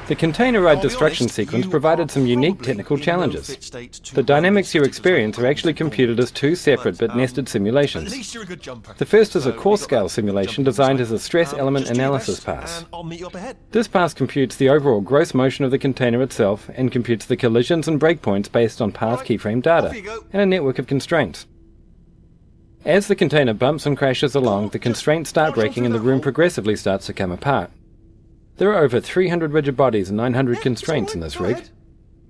The container ride destruction sequence provided some unique technical challenges. The dynamics you experience are actually computed as two separate but nested simulations. The first is a course-scale simulation designed as a stress element analysis pass. This pass computes the overall gross motion of the container itself and computes the collisions and breakpoints based on path keyframe data and a network of constraints. As the container bumps and crashes along, the constraints start breaking and the room progressively starts to come apart. There are over 300 rigid bodies and 900 constraints in this rig,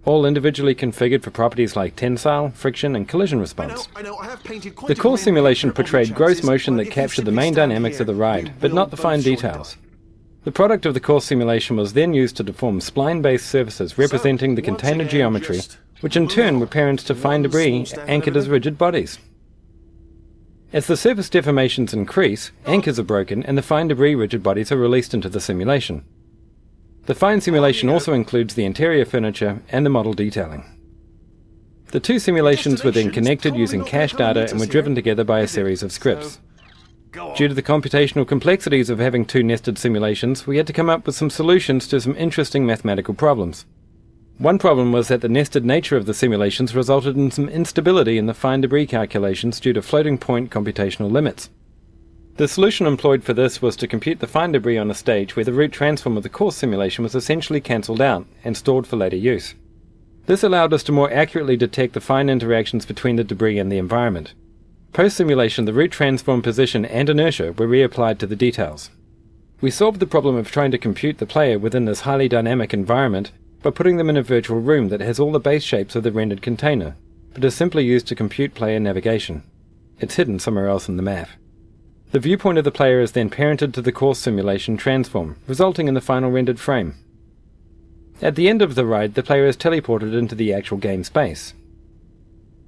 all individually configured for properties like tensile, friction and collision response. The course simulation portrayed gross motion that captured the main dynamics of the ride, but not the fine details. The product of the course simulation was then used to deform spline-based surfaces representing the container geometry, which in turn were parents to fine debris anchored as rigid bodies. As the surface deformations increase, anchors are broken and the fine debris rigid bodies are released into the simulation. The fine simulation also includes the interior furniture and the model detailing. The two simulations were then connected using cache data and were driven together by a series of scripts. Due to the computational complexities of having two nested simulations, we had to come up with some solutions to some interesting mathematical problems. One problem was that the nested nature of the simulations resulted in some instability in the fine debris calculations due to floating point computational limits. The solution employed for this was to compute the fine debris on a stage where the root transform of the course simulation was essentially cancelled out and stored for later use. This allowed us to more accurately detect the fine interactions between the debris and the environment. Post-simulation, the root transform position and inertia were reapplied to the details. We solved the problem of trying to compute the player within this highly dynamic environment by putting them in a virtual room that has all the base shapes of the rendered container, but is simply used to compute player navigation. It's hidden somewhere else in the map. The viewpoint of the player is then parented to the course simulation transform, resulting in the final rendered frame. At the end of the ride, the player is teleported into the actual game space.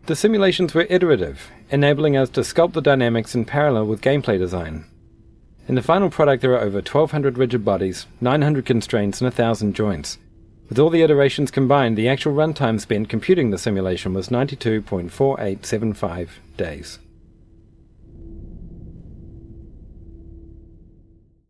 The simulations were iterative, enabling us to sculpt the dynamics in parallel with gameplay design. In the final product there are over 1,200 rigid bodies, 900 constraints and 1,000 joints. With all the iterations combined, the actual runtime spent computing the simulation was 92.4875 days.